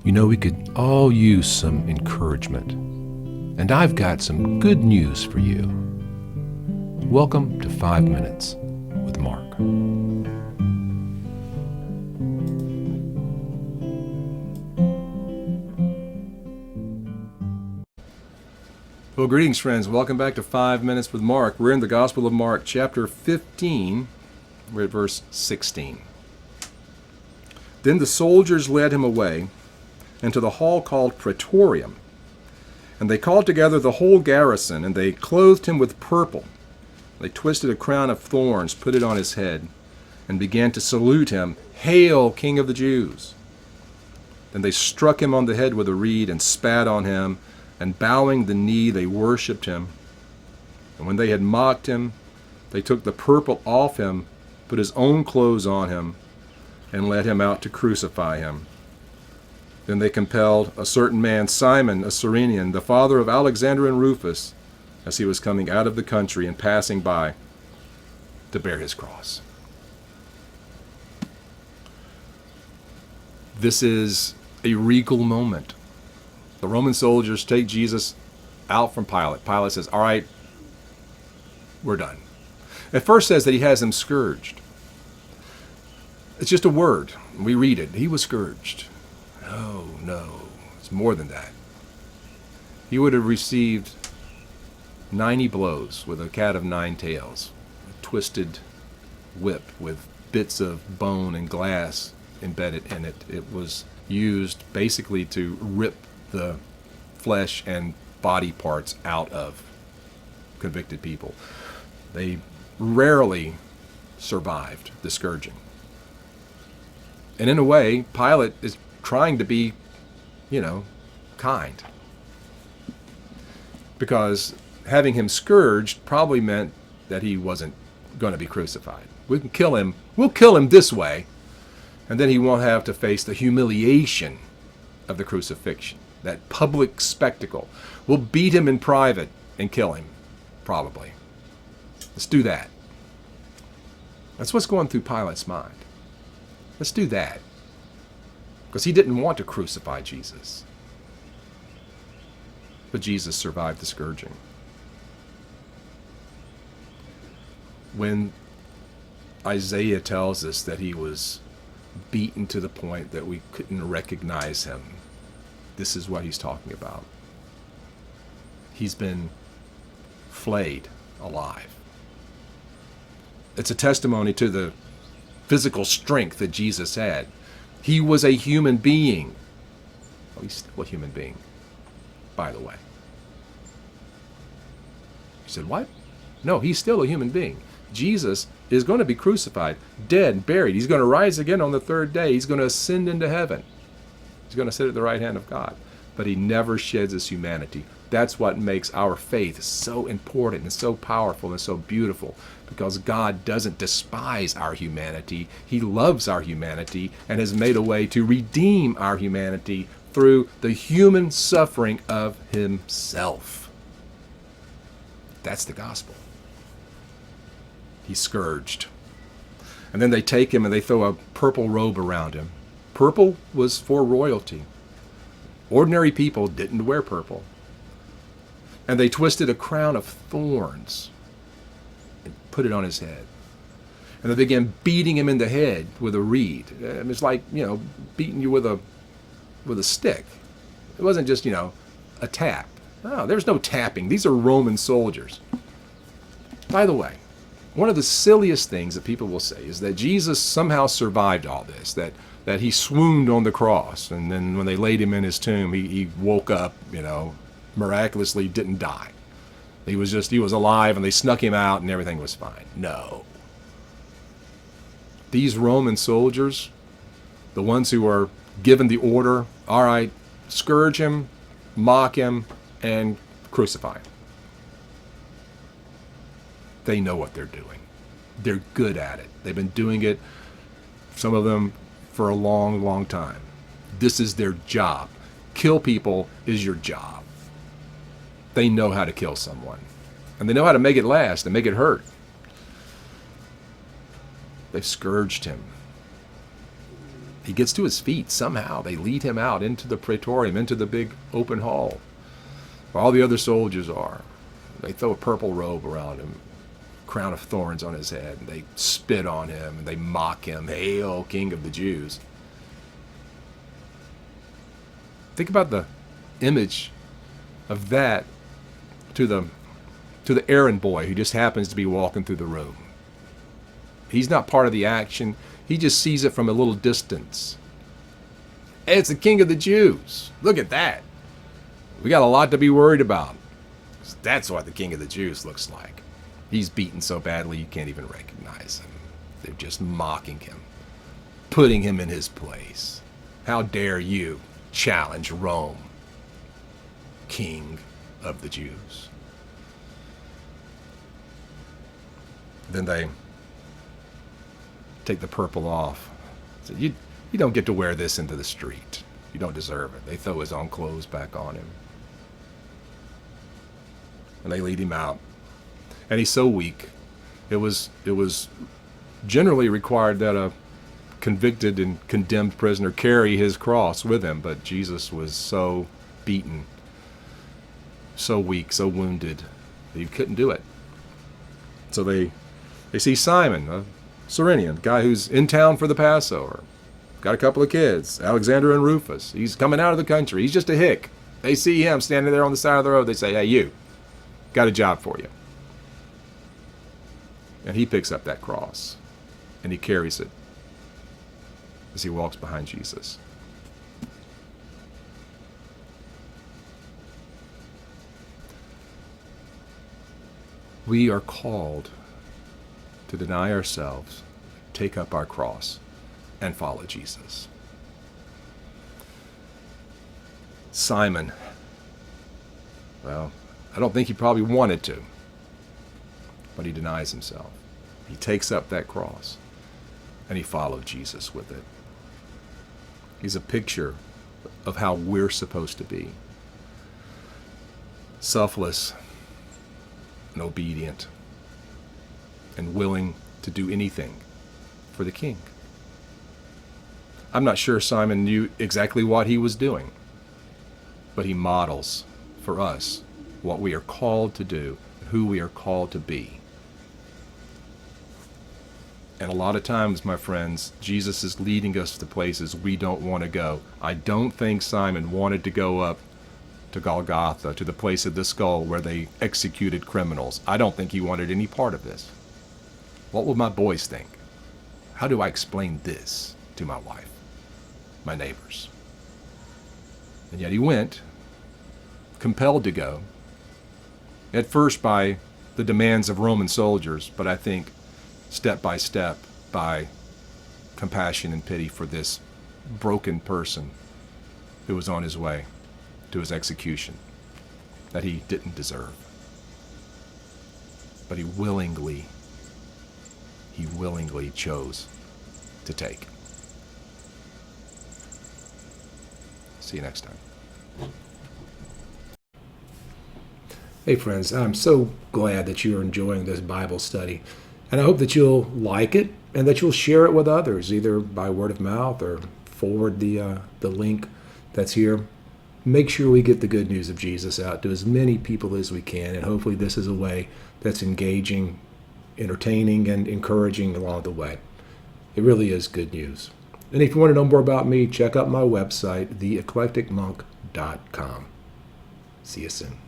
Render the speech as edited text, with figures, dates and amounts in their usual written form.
You know, we could all use some encouragement. And I've got some good news for you. Welcome to 5 Minutes with Mark. Well, greetings, friends. Welcome back to 5 Minutes with Mark. We're in the Gospel of Mark, chapter 15. We're at verse 16. Then the soldiers led him away into the hall called Praetorium. And they called together the whole garrison, and they clothed him with purple. They twisted a crown of thorns, put it on his head, and began to salute him, "Hail, King of the Jews!" Then they struck him on the head with a reed and spat on him, and bowing the knee, they worshipped him. And when they had mocked him, they took the purple off him, put his own clothes on him, and led him out to crucify him. Then they compelled a certain man, Simon, a Cyrenian, the father of Alexander and Rufus, as he was coming out of the country and passing by, to bear his cross. This is a regal moment. The Roman soldiers take Jesus out from Pilate. Pilate says, "All right, we're done." It first says that he has him scourged. It's just a word. We read it. He was scourged. No, it's more than that. He would have received 90 blows with a cat of nine tails, a twisted whip with bits of bone and glass embedded in it. It was used basically to rip the flesh and body parts out of convicted people. They rarely survived the scourging. And in a way, Pilate is trying to be, kind. Because having him scourged probably meant that he wasn't going to be crucified. We can kill him. We'll kill him this way, and then he won't have to face the humiliation of the crucifixion, that public spectacle. We'll beat him in private and kill him, probably. Let's do that. That's what's going through Pilate's mind. Let's do that. Because he didn't want to crucify Jesus. But Jesus survived the scourging. When Isaiah tells us that he was beaten to the point that we couldn't recognize him, this is what he's talking about. He's been flayed alive. It's a testimony to the physical strength that Jesus had. He was a human being. Oh, he's still a human being, by the way. You said, what? No, he's still a human being. Jesus is going to be crucified, dead, buried. He's going to rise again on the third day. He's going to ascend into heaven. He's going to sit at the right hand of God. But he never sheds his humanity. That's what makes our faith so important and so powerful and so beautiful, because God doesn't despise our humanity. He loves our humanity and has made a way to redeem our humanity through the human suffering of himself. That's the gospel. He's scourged. And then they take him and they throw a purple robe around him. Purple was for royalty. Ordinary people didn't wear purple. And they twisted a crown of thorns and put it on his head. And they began beating him in the head with a reed. It's like, beating you with a stick. It wasn't just, a tap. No, there's no tapping. These are Roman soldiers. By the way, one of the silliest things that people will say is that Jesus somehow survived all this, that he swooned on the cross, and then when they laid him in his tomb, he woke up, miraculously didn't die. He was alive, and they snuck him out and everything was fine. No. These Roman soldiers, the ones who are given the order, all right, scourge him, mock him, and crucify him. They know what they're doing. They're good at it. They've been doing it, some of them, for a long, long time. This is their job. Kill people is your job. They know how to kill someone. And they know how to make it last and make it hurt. They've scourged him. He gets to his feet somehow. They lead him out into the praetorium, into the big open hall, where all the other soldiers are. They throw a purple robe around him, crown of thorns on his head, and they spit on him, and they mock him. Hail, King of the Jews. Think about the image of that to the errand boy who just happens to be walking through the room. He's not part of the action. He just sees it from a little distance. Hey, it's the King of the Jews. Look at that. We got a lot to be worried about. That's what the King of the Jews looks like. He's beaten so badly you can't even recognize him. They're just mocking him, putting him in his place. How dare you challenge Rome, King of the Jews? Then they take the purple off. So you don't get to wear this into the street. You don't deserve it. They throw his own clothes back on him. And they lead him out. And he's so weak. It was generally required that a convicted and condemned prisoner carry his cross with him, but Jesus was so beaten, so weak, so wounded that he couldn't do it. So they see Simon, a Cyrenian, guy who's in town for the Passover, got a couple of kids, Alexander and Rufus. He's coming out of the country. He's just a hick. They see him standing there on the side of the road. They say, hey, you, got a job for you. And he picks up that cross and he carries it as he walks behind Jesus. We are called to deny ourselves, take up our cross, and follow Jesus. Simon, well, I don't think he probably wanted to, but he denies himself. He takes up that cross, and he followed Jesus with it. He's a picture of how we're supposed to be. Selfless and obedient and willing to do anything for the King. I'm not sure Simon knew exactly what he was doing, but he models for us what we are called to do, who we are called to be. And a lot of times, my friends, Jesus is leading us to places we don't want to go. I don't think Simon wanted to go up to Golgotha, to the place of the skull where they executed criminals. I don't think he wanted any part of this. What will my boys think? How do I explain this to my wife, my neighbors? And yet he went, compelled to go, at first by the demands of Roman soldiers, but I think step by step by compassion and pity for this broken person who was on his way to his execution that he didn't deserve. But he willingly chose to take. See you next time. Hey friends, I'm so glad that you are enjoying this Bible study. And I hope that you'll like it and that you'll share it with others, either by word of mouth or forward the link that's here. Make sure we get the good news of Jesus out to as many people as we can, and hopefully this is a way that's engaging, entertaining, and encouraging along the way. It really is good news. And if you want to know more about me, check out my website, theeclecticmonk.com. See you soon.